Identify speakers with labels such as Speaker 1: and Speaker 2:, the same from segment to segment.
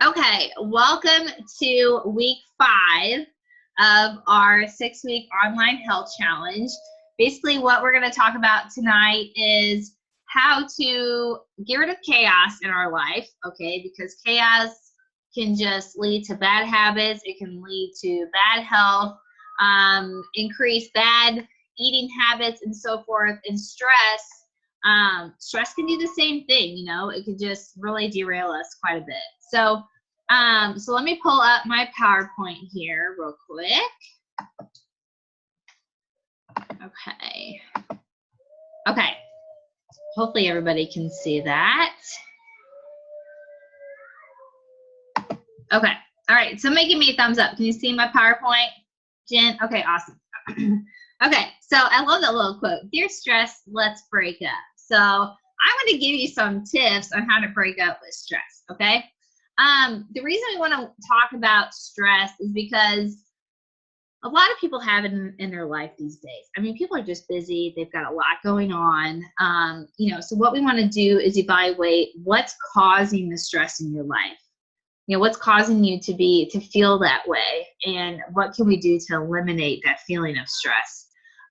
Speaker 1: Okay, welcome to week 5 of our 6-week online health challenge. Basically, what we're going to talk about tonight is how to get rid of chaos in our life, okay? Because chaos can just lead to bad habits, it can lead to bad health, increase bad eating habits, and so forth. And stress can do the same thing, you know, it could just really derail us quite a bit. So let me pull up my PowerPoint here real quick. Okay. Hopefully everybody can see that. Okay. All right. Somebody give me a thumbs up. Can you see my PowerPoint, Jen? Okay, awesome. Okay. So I love that little quote. Dear stress, let's break up. So I'm going to give you some tips on how to break up with stress. Okay. The reason we want to talk about stress is because a lot of people have it in their life these days. I mean, people are just busy. They've got a lot going on. So what we want to do is evaluate what's causing the stress in your life. You know, what's causing you to feel that way, and what can we do to eliminate that feeling of stress?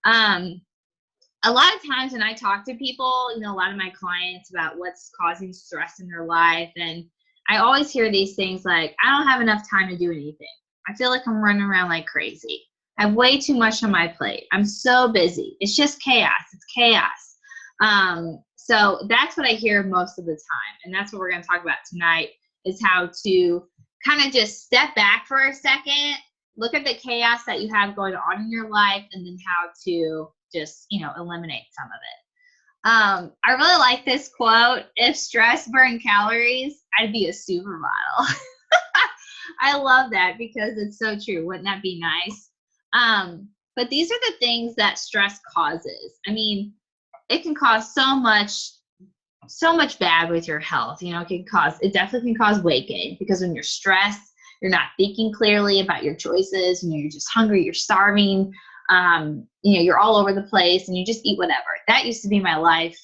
Speaker 1: A lot of times when I talk to people, you know, a lot of my clients about what's causing stress in their life, and I always hear these things like, I don't have enough time to do anything. I feel like I'm running around like crazy. I have way too much on my plate. I'm so busy. It's just chaos. It's chaos. So that's what I hear most of the time. And that's what we're going to talk about tonight, is how to kind of just step back for a second, look at the chaos that you have going on in your life, and then how to just, eliminate some of it. I really like this quote: if stress burned calories, I'd be a supermodel. I love that because it's so true. Wouldn't that be nice? But these are the things that stress causes. I mean, it can cause so much bad with your health. You know, it definitely can cause weight gain, because when you're stressed, you're not thinking clearly about your choices. You're just hungry, you're starving, you're all over the place, and you just eat whatever. That used to be my life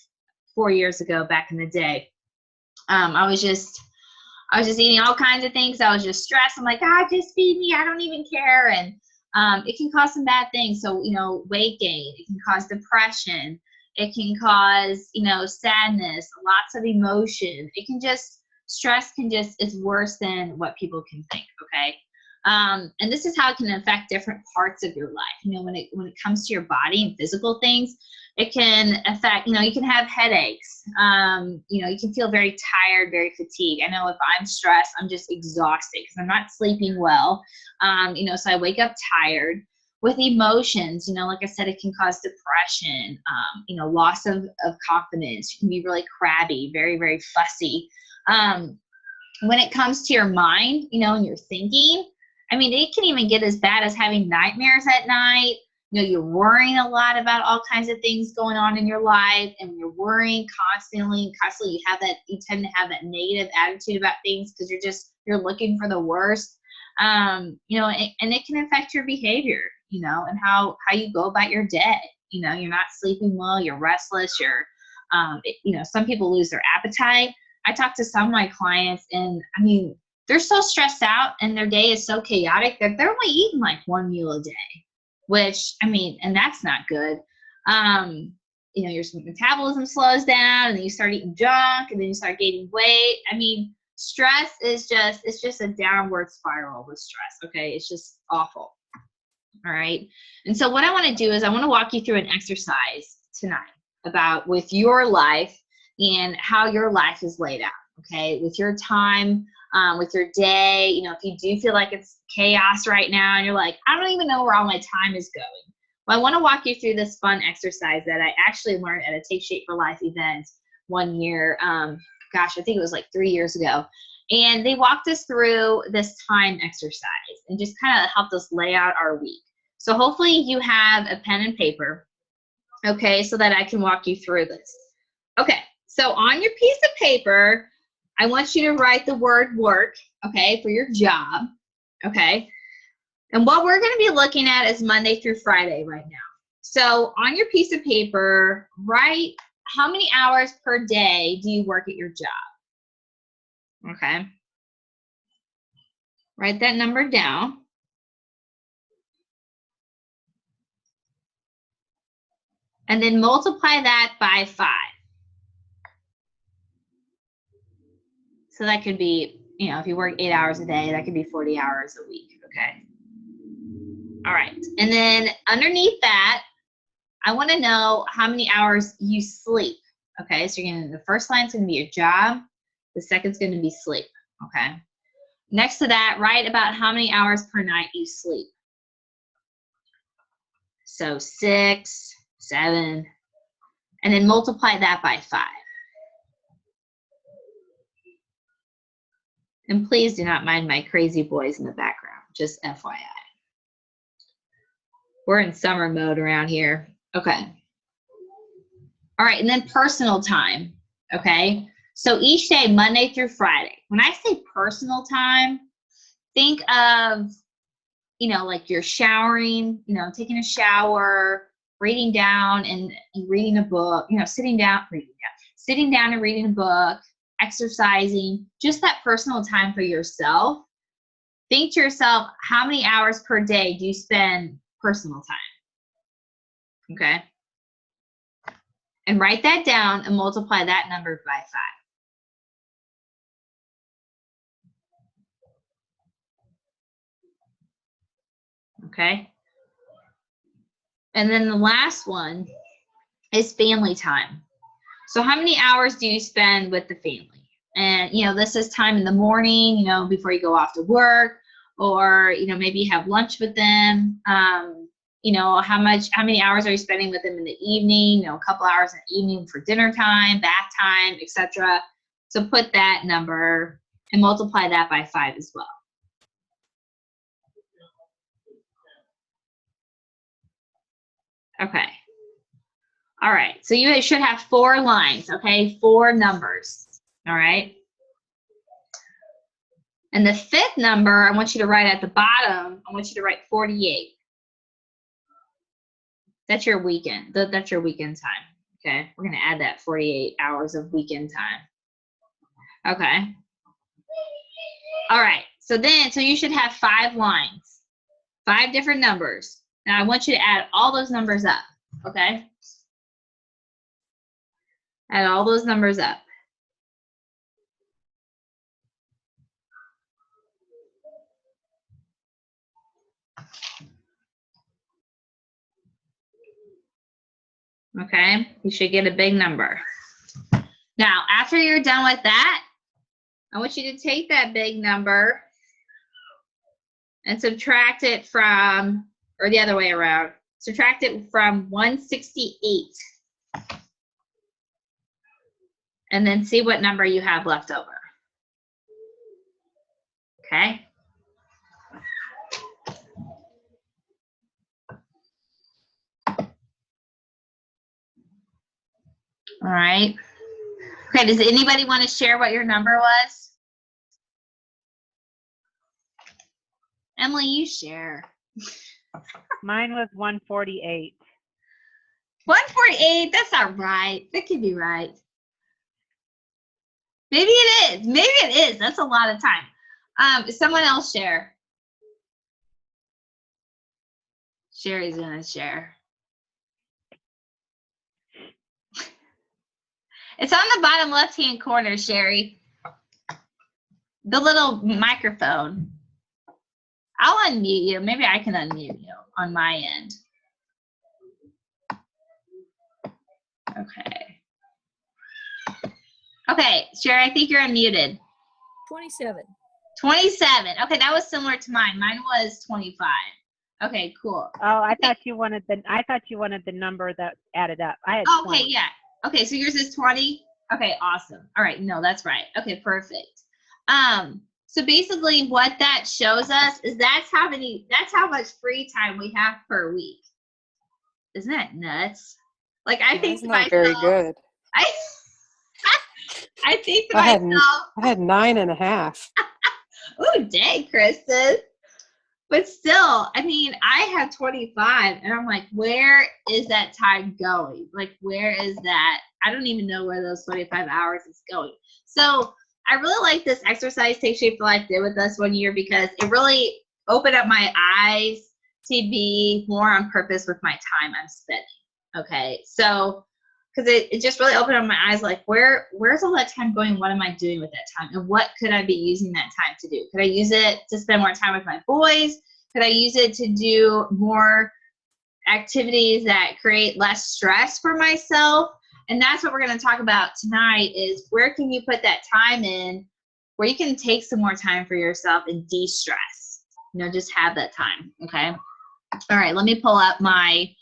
Speaker 1: 4 years ago, back in the day. I was just eating all kinds of things. I was just stressed. I'm like, just feed me. I don't even care. And it can cause some bad things. So, weight gain, it can cause depression. It can cause, sadness, lots of emotion. Stress is worse than what people can think, okay? And this is how it can affect different parts of your life. When it comes to your body and physical things, it can affect, you can have headaches. You can feel very tired, very fatigued. I know if I'm stressed, I'm just exhausted because I'm not sleeping well. So I wake up tired. With emotions, like I said, it can cause depression, loss of confidence. You can be really crabby, very, very fussy. When it comes to your mind, and your thinking, I mean, it can even get as bad as having nightmares at night. You're worrying a lot about all kinds of things going on in your life, and when you're worrying constantly, you tend to have that negative attitude about things because you're looking for the worst. And it can affect your behavior, and how you go about your day. You're not sleeping well, you're restless, some people lose their appetite. I talk to some of my clients, and I mean, they're so stressed out and their day is so chaotic that they're only eating like 1 meal a day, which, and that's not good. Your metabolism slows down, and then you start eating junk, and then you start gaining weight. I mean, stress is it's just a downward spiral with stress, okay? It's just awful. All right. And so what I want to do is I want to walk you through an exercise tonight about with your life and how your life is laid out, okay? With your time, with your day, if you do feel like it's chaos right now and you're like, I don't even know where all my time is going. Well, I want to walk you through this fun exercise that I actually learned at a Take Shape for Life event one year. I think it was like 3 years ago. And they walked us through this time exercise and just kind of helped us lay out our week. So hopefully you have a pen and paper, okay, so that I can walk you through this. Okay, so on your piece of paper, I want you to write the word work, okay, for your job, okay? And what we're going to be looking at is Monday through Friday right now. So on your piece of paper, write how many hours per day do you work at your job, okay? Write that number down. And then multiply that by 5. So that could be, you know, if you work 8 hours a day, that could be 40 hours a week, okay? All right, and then underneath that, I want to know how many hours you sleep, okay? So you're gonna, the first line is gonna be your job, the second's gonna be sleep, okay? Next to that, write about how many hours per night you sleep. So 6, 7, and then multiply that by 5. And please do not mind my crazy boys in the background, just FYI. We're in summer mode around here. Okay. All right, and then personal time, okay? So each day, Monday through Friday. When I say personal time, think of, you know, like you're showering, you know, taking a shower, reading down and reading a book, you know, sitting down and reading a book, exercising, just that personal time for yourself. Think to yourself, how many hours per day do you spend personal time? Okay. And write that down and multiply that number by 5. Okay. And then the last one is family time. So how many hours do you spend with the family? And, you know, this is time in the morning, you know, before you go off to work, or, you know, maybe you have lunch with them. You know, how many hours are you spending with them in the evening? You know, a couple hours in the evening for dinner time, bath time, etc. So put that number and multiply that by 5 as well. Okay. All right, so you should have 4 lines, okay? 4 numbers, all right? And the 5th number, I want you to write at the bottom, I want you to write 48. That's your weekend. That's your weekend time, okay? We're gonna add that 48 hours of weekend time. Okay. All right, so you should have 5 lines, 5 different numbers. Now I want you to add all those numbers up, okay? Add all those numbers up. Okay, you should get a big number. Now, after you're done with that, I want you to take that big number and subtract it from, or the other way around, subtract it from 168. And then see what number you have left over. Okay? All right. Okay, does anybody want to share what your number was? Emily, you share.
Speaker 2: Mine was 148.
Speaker 1: 148, that's not right. That could be right. Maybe it is. Maybe it is. That's a lot of time. Someone else share. Sherry's gonna share. It's on the bottom left-hand corner, Sherry. The little microphone. I'll unmute you. Maybe I can unmute you on my end. Okay. Okay, Sherry, I think you're unmuted.
Speaker 3: 27.
Speaker 1: 27. Okay, that was similar to mine. Mine was 25. Okay, cool.
Speaker 2: Oh, I thought you wanted the number that added up. I had 20.
Speaker 1: Okay, yeah. Okay, so yours is 20. Okay, awesome. All right, no, that's right. Okay, perfect. So basically what that shows us is that's how much free time we have per week. Isn't that nuts? Like I think to myself,
Speaker 4: very good.
Speaker 1: I think to myself,
Speaker 4: I had 9.5.
Speaker 1: oh, dang, Kristen. But still, I mean, I have 25, and I'm like, where is that time going? Like, where is that? I don't even know where those 25 hours is going. So I really like this exercise Take Shape for Life did with us one year because it really opened up my eyes to be more on purpose with my time I'm spending. Okay, so because it just really opened up my eyes, like where's all that time going? What am I doing with that time? And what could I be using that time to do? Could I use it to spend more time with my boys? Could I use it to do more activities that create less stress for myself? And that's what we're going to talk about tonight is where can you put that time in where you can take some more time for yourself and de-stress. Just have that time, okay? All right, let me pull up my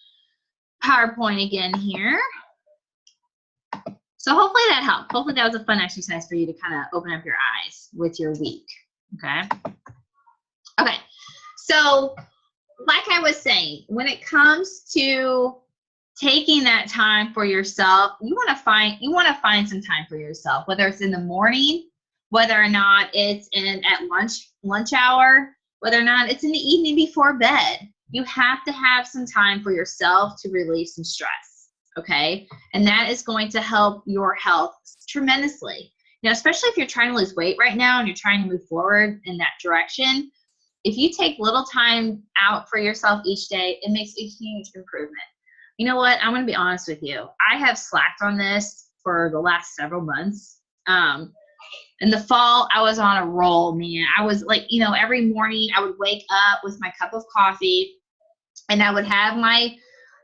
Speaker 1: PowerPoint again here. So hopefully that helped. Hopefully that was a fun exercise for you to kind of open up your eyes with your week, okay? Okay, so like I was saying, when it comes to taking that time for yourself, you want to find some time for yourself, whether it's in the morning, whether or not it's at lunch hour, whether or not it's in the evening before bed. You have to have some time for yourself to relieve some stress, okay? And that is going to help your health tremendously. Especially if you're trying to lose weight right now and you're trying to move forward in that direction, if you take little time out for yourself each day, it makes a huge improvement. You know what? I'm going to be honest with you. I have slacked on this for the last several months. In the fall, I was on a roll, man. I was like, every morning I would wake up with my cup of coffee and I would have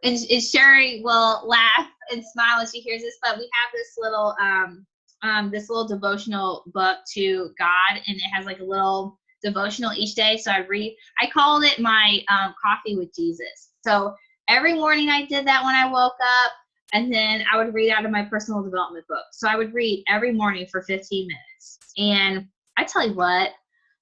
Speaker 1: and Sherry will laugh and smile as she hears this, but we have this little devotional book to God, and it has like a little devotional each day. So I called it my coffee with Jesus. So every morning I did that when I woke up, and then I would read out of my personal development book. So I would read every morning for 15 minutes. And I tell you what,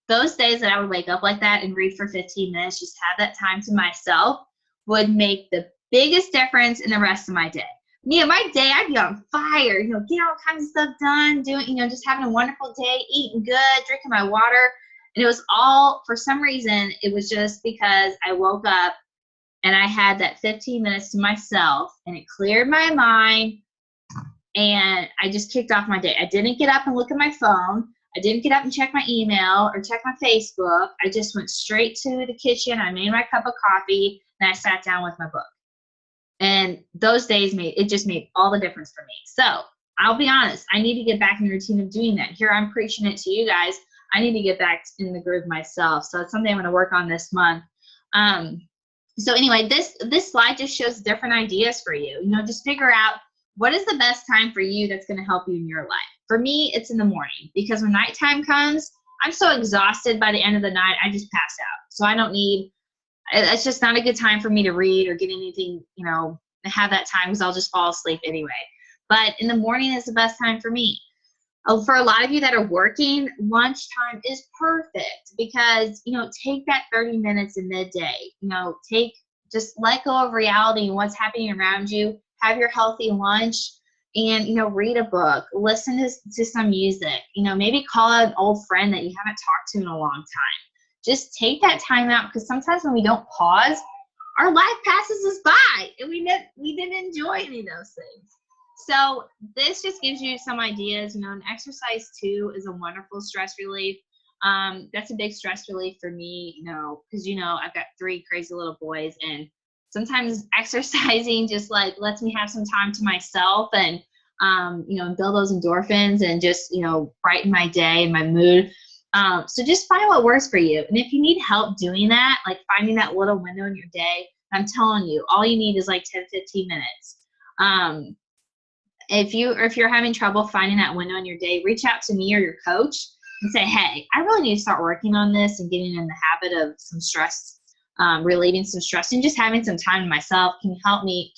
Speaker 1: those days that I would wake up like that and read for 15 minutes, just have that time to myself, would make the biggest difference in the rest of my day. My day, I'd be on fire, get all kinds of stuff done, doing, just having a wonderful day, eating good, drinking my water. And it was all, for some reason, it was just because I woke up and I had that 15 minutes to myself, and it cleared my mind, and I just kicked off my day. I didn't get up and look at my phone. I didn't get up and check my email or check my Facebook. I just went straight to the kitchen. I made my cup of coffee, and I sat down with my book. And those days just made all the difference for me. So I'll be honest, I need to get back in the routine of doing that. Here I'm preaching it to you guys. I need to get back in the groove myself. So it's something I'm going to work on this month. So anyway, this slide just shows different ideas for you. Just figure out what is the best time for you that's going to help you in your life. For me, it's in the morning, because when nighttime comes, I'm so exhausted by the end of the night, I just pass out. So it's just not a good time for me to read or get anything, have that time, because I'll just fall asleep anyway. But in the morning is the best time for me. For a lot of you that are working, lunchtime is perfect because, take that 30 minutes in midday, just let go of reality and what's happening around you, have your healthy lunch, and, read a book, listen to some music, maybe call an old friend that you haven't talked to in a long time. Just take that time out, because sometimes when we don't pause, our life passes us by and we didn't enjoy any of those things. So this just gives you some ideas. And exercise too is a wonderful stress relief. That's a big stress relief for me, because I've got 3 crazy little boys, and sometimes exercising just lets me have some time to myself and build those endorphins and just brighten my day and my mood. So just find what works for you. And if you need help doing that, like finding that little window in your day, I'm telling you, all you need is 10-15 minutes. If you're having trouble finding that window in your day, reach out to me or your coach and say, hey, I really need to start working on this and getting in the habit of some stress, relieving some stress, and just having some time to myself. Can you help me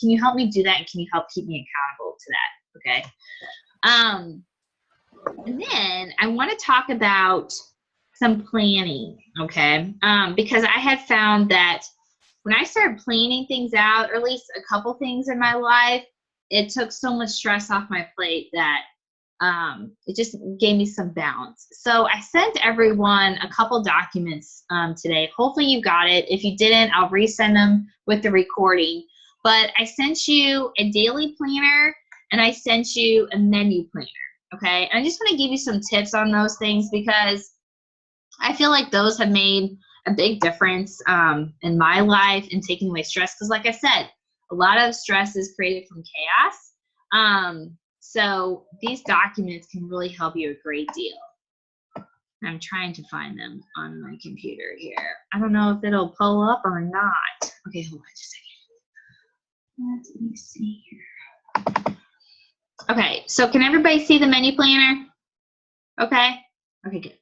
Speaker 1: do that? And can you help keep me accountable to that? Okay. And then I want to talk about some planning, okay? Because I had found that when I started planning things out, or at least a couple things in my life, it took so much stress off my plate that it just gave me some balance. So I sent everyone a couple documents today. Hopefully you got it. If you didn't, I'll resend them with the recording. But I sent you a daily planner, and I sent you a menu planner. Okay. And I just want to give you some tips on those things because I feel like those have made a big difference in my life in taking away stress. Because, like I said, a lot of stress is created from chaos. So these documents can really help you a great deal. I'm trying to find them on my computer here. I don't know if it'll pull up or not. Okay, hold on just a second. Let me see here. Okay, so can everybody see the menu planner? Okay? Okay, good.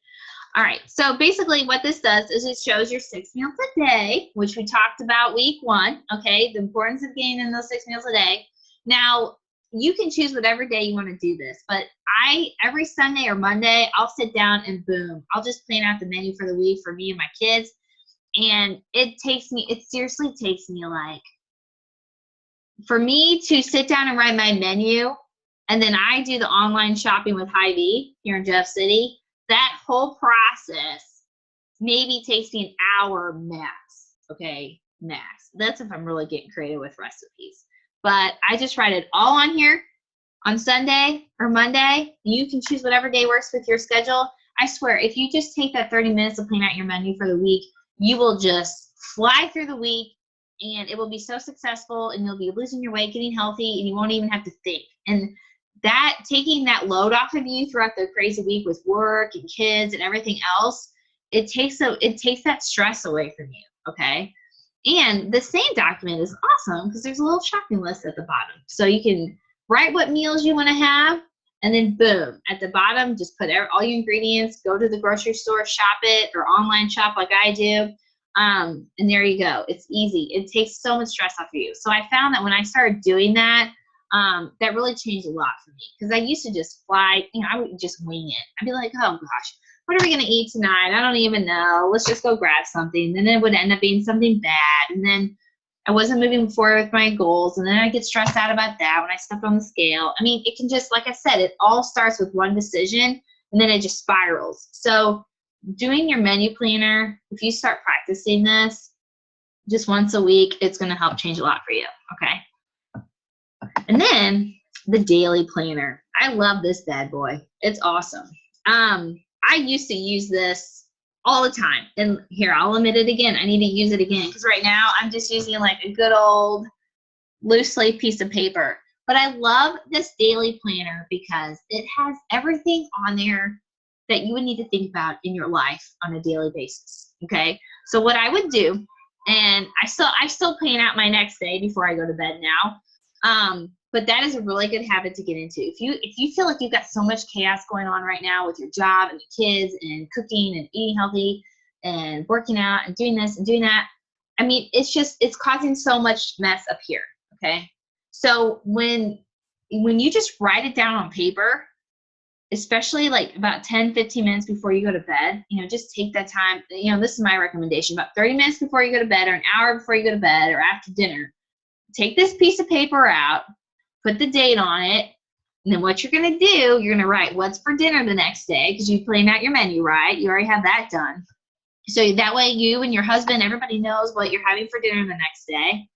Speaker 1: All right, so basically what this does is it shows your 6 meals a day, which we talked about week 1, okay? The importance of getting in those 6 meals a day. Now, you can choose whatever day you want to do this, but every Sunday or Monday, I'll sit down and boom, I'll just plan out the menu for the week for me and my kids. And it seriously takes me like, for me to sit down and write my menu, and then I do the online shopping with Hy-Vee here in Jeff City, that whole process maybe takes me an hour max, okay, max. That's if I'm really getting creative with recipes. But I just write it all on here on Sunday or Monday. You can choose whatever day works with your schedule. I swear, if you just take that 30 minutes to plan out your menu for the week, you will just fly through the week and it will be so successful and you'll be losing your weight, getting healthy, and you won't even have to think. And that, taking that load off of you throughout the crazy week with work and kids and everything else, it takes that stress away from you, okay? And the same document is awesome because there's a little shopping list at the bottom. So you can write what meals you want to have, and then boom, at the bottom, just put all your ingredients, go to the grocery store, shop it, or online shop like I do. And there you go. It's easy. It takes so much stress off of you. So I found that when I started doing that, that really changed a lot for me because I used to just fly, I would just wing it. I'd be like, oh gosh, what are we going to eat tonight? I don't even know. Let's just go grab something. Then it would end up being something bad. And then I wasn't moving forward with my goals. And then I get stressed out about that when I stepped on the scale. I mean, it can just, like I said, it all starts with one decision and then it just spirals. So doing your menu planner, if you start practicing this just once a week, it's going to help change a lot for you. Okay. And then the daily planner. I love this bad boy. It's awesome. I used to use this all the time. And here, I'll admit it again. I need to use it again because right now I'm just using like a good old loose leaf piece of paper. But I love this daily planner because it has everything on there that you would need to think about in your life on a daily basis. Okay. So what I would do, and I still plan out my next day before I go to bed now. But that is a really good habit to get into. If you feel like you've got so much chaos going on right now with your job and the kids and cooking and eating healthy and working out and doing this and doing that, I mean, it's causing so much mess up here. Okay. So when you just write it down on paper, especially like about 10, 15 minutes before you go to bed, just take that time. This is my recommendation, about 30 minutes before you go to bed or an hour before you go to bed or after dinner. Take this piece of paper out, put the date on it, and then what you're going to do, you're going to write what's for dinner the next day because you planned out your menu, right? You already have that done. So that way you and your husband, everybody knows what you're having for dinner the next day.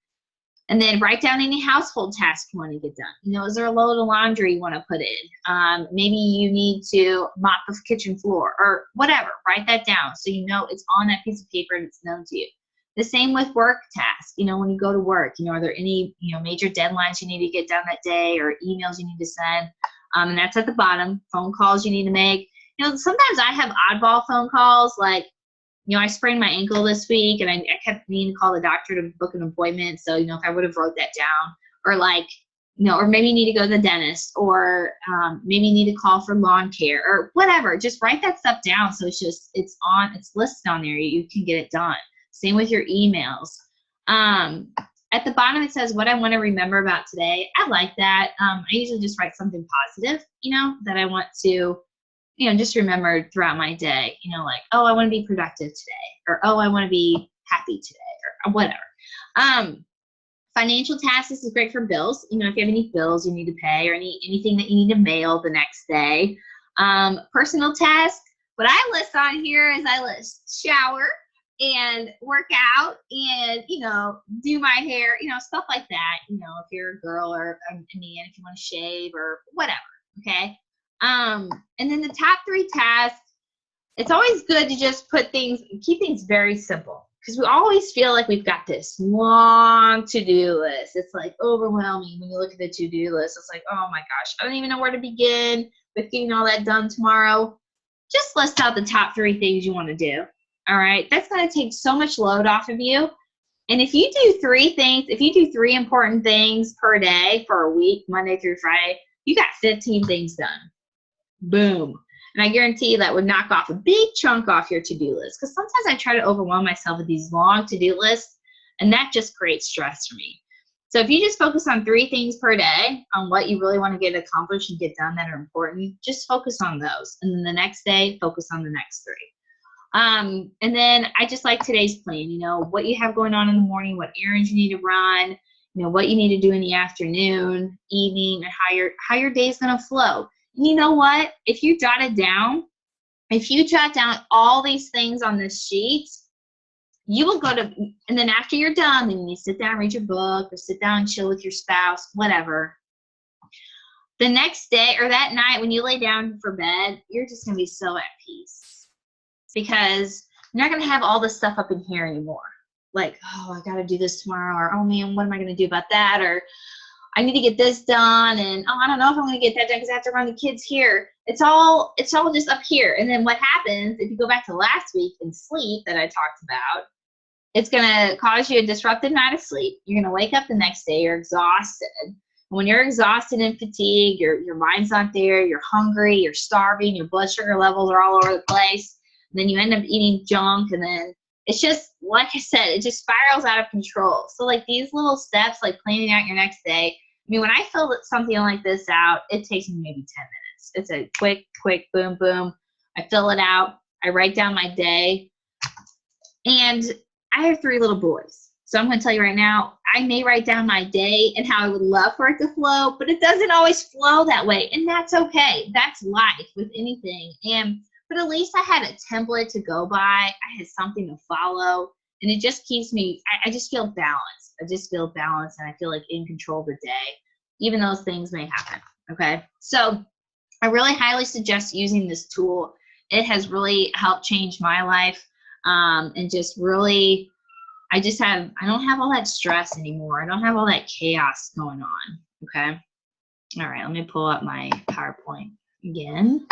Speaker 1: And then write down any household tasks you want to get done. Is there a load of laundry you want to put in? Maybe you need to mop the kitchen floor or whatever. Write that down so you know it's on that piece of paper and it's known to you. The same with work tasks. When you go to work, are there any, major deadlines you need to get done that day or emails you need to send? And that's at the bottom. Phone calls you need to make. Sometimes I have oddball phone calls like, I sprained my ankle this week and I kept needing to call the doctor to book an appointment. So, if I would have wrote that down or like, or maybe you need to go to the dentist or maybe you need to call for lawn care or whatever. Just write that stuff down. So it's listed on there. You can get it done. Same with your emails. At the bottom, it says what I want to remember about today. I like that. I usually just write something positive, that I want to, just remember throughout my day, like, oh, I want to be productive today, or, oh, I want to be happy today, or whatever. Financial tasks is great for bills. If you have any bills you need to pay or anything that you need to mail the next day. Personal tasks, what I list on here is I list shower and work out and, do my hair, stuff like that. If you're a girl or a man, if you want to shave or whatever. Okay. And then the top 3 tasks, it's always good to just keep things very simple, because we always feel like we've got this long to-do list. It's like overwhelming when you look at the to-do list. It's like, oh my gosh, I don't even know where to begin with getting all that done tomorrow. Just list out the top 3 things you want to do. All right, that's going to take so much load off of you. And if you do 3 things, if you do 3 important things per day for a week, Monday through Friday, you got 15 things done. Boom. And I guarantee you that would knock off a big chunk off your to-do list, because sometimes I try to overwhelm myself with these long to-do lists, and that just creates stress for me. So if you just focus on 3 things per day on what you really want to get accomplished and get done that are important, just focus on those. And then the next day, focus on the next 3. And then I just like today's plan, you know, what you have going on in the morning, what errands you need to run, you know, what you need to do in the afternoon, evening, and how your day's going to flow. And you know what? If you jot down all these things on this sheet, you will and then after you're done, then you sit down, read your book, or sit down and chill with your spouse, whatever. The next day or that night when you lay down for bed, you're just going to be so at peace, because you're not going to have all this stuff up in here anymore. Like, oh, I got to do this tomorrow, or oh man, what am I going to do about that? Or I need to get this done, and oh, I don't know if I'm going to get that done because I have to run the kids here. It's all just up here. And then what happens if you go back to last week and sleep that I talked about? It's going to cause you a disrupted night of sleep. You're going to wake up the next day, you're exhausted. And when you're exhausted and fatigued, your mind's not there, you're hungry, you're starving, your blood sugar levels are all over the place. And then you end up eating junk, and then it's just, like I said, it just spirals out of control. So like these little steps, like planning out your next day, I mean, when I fill something like this out, it takes me maybe 10 minutes. It's a quick, boom, boom. I fill it out. I write down my day. And I have 3 little boys. So I'm going to tell you right now, I may write down my day and how I would love for it to flow, but it doesn't always flow that way. And that's okay. That's life with anything. But at least I had a template to go by. I had something to follow. And it just keeps me, I just feel balanced. I just feel balanced, and I feel like in control of the day, even those things may happen. Okay. So I really highly suggest using this tool. It has really helped change my life. And just really, I don't have all that stress anymore. I don't have all that chaos going on. Okay. All right. Let me pull up my PowerPoint again.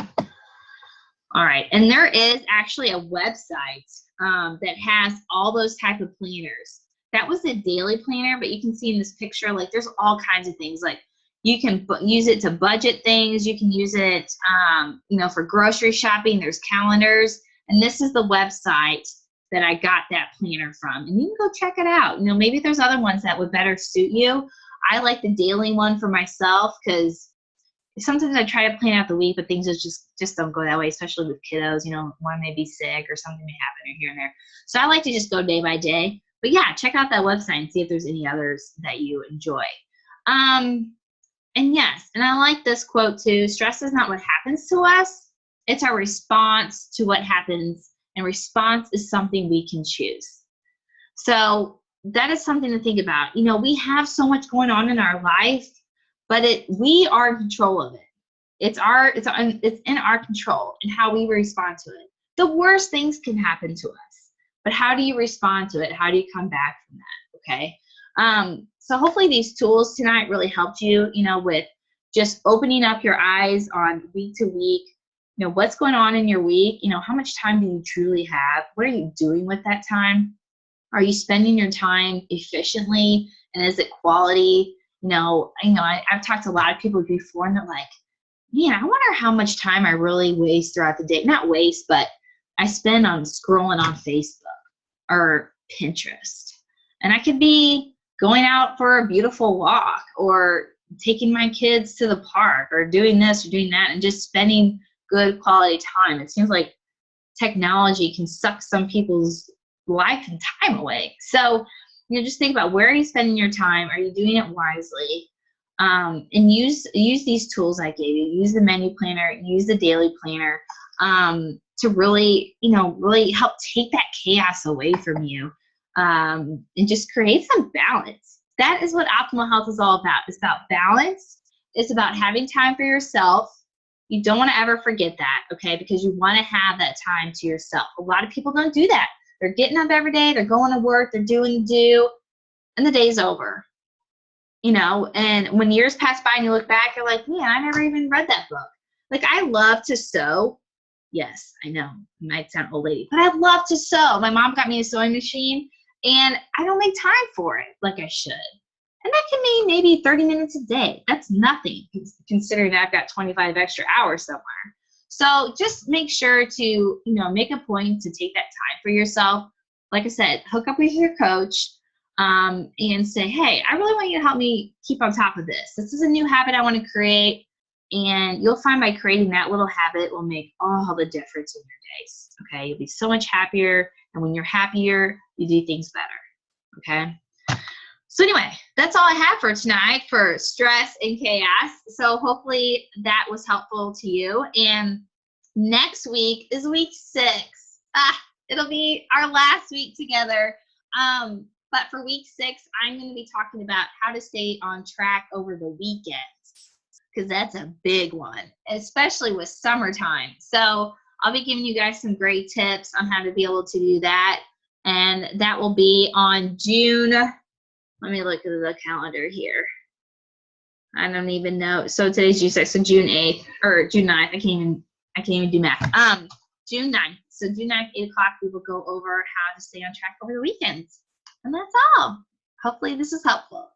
Speaker 1: All right. And there is actually a website that has all those type of planners. That was a daily planner, but you can see in this picture, like there's all kinds of things. Like you can use it to budget things. You can use it, you know, for grocery shopping. There's calendars. And this is the website that I got that planner from. And you can go check it out. You know, maybe there's other ones that would better suit you. I like the daily one for myself, because sometimes I try to plan out the week, but things just don't go that way, especially with kiddos. You know, one may be sick or something may happen here and there. So I like to just go day by day. But yeah, check out that website and see if there's any others that you enjoy. And yes, and I like this quote too: stress is not what happens to us, it's our response to what happens, and response is something we can choose. So that is something to think about. You know, we have so much going on in our life, but we are in control of it. It's in our control and how we respond to it. The worst things can happen to us, but how do you respond to it? How do you come back from that? Okay. So hopefully these tools tonight really helped you, you know, with just opening up your eyes on week to week, you know, what's going on in your week, you know, how much time do you truly have? What are you doing with that time? Are you spending your time efficiently, and is it quality? I've talked to a lot of people before, and they're like, man, I wonder how much time I really waste throughout the day. Not waste, but I spend on scrolling on Facebook or Pinterest. And I could be going out for a beautiful walk, or taking my kids to the park, or doing this or doing that, and just spending good quality time. It seems like technology can suck some people's life and time away. So, you know, just think about, where are you spending your time? Are you doing it wisely? And use these tools I gave you. Use the menu planner, use the daily planner, to really, really help take that chaos away from you, and just create some balance. That is what optimal health is all about. It's about balance. It's about having time for yourself. You don't want to ever forget that, okay? Because you want to have that time to yourself. A lot of people don't do that. They're getting up every day, they're going to work, they're doing and the day's over. You know, and when years pass by and you look back, you're like, man, I never even read that book. Like, I love to sew. Yes, I know, you might sound old lady, but I love to sew. My mom got me a sewing machine, and I don't make time for it like I should. And that can mean maybe 30 minutes a day. That's nothing, considering I've got 25 extra hours somewhere. So just make sure to, you know, make a point to take that time for yourself. Like I said, hook up with your coach and say, hey, I really want you to help me keep on top of this. This is a new habit I want to create. And you'll find by creating that little habit will make all the difference in your days. Okay, you'll be so much happier. And when you're happier, you do things better. Okay. So anyway, that's all I have for tonight for stress and chaos. So hopefully that was helpful to you. And next week is week 6. It'll be our last week together. But for week 6, I'm going to be talking about how to stay on track over the weekends, because that's a big one, especially with summertime. So I'll be giving you guys some great tips on how to be able to do that. And that will be on June. Let me look at the calendar here. I don't even know. So today's June 6th, so June 8th or June 9th. I can't even do math. June 9th. So June 9th, 8 o'clock, we will go over how to stay on track over the weekends. And that's all. Hopefully this is helpful.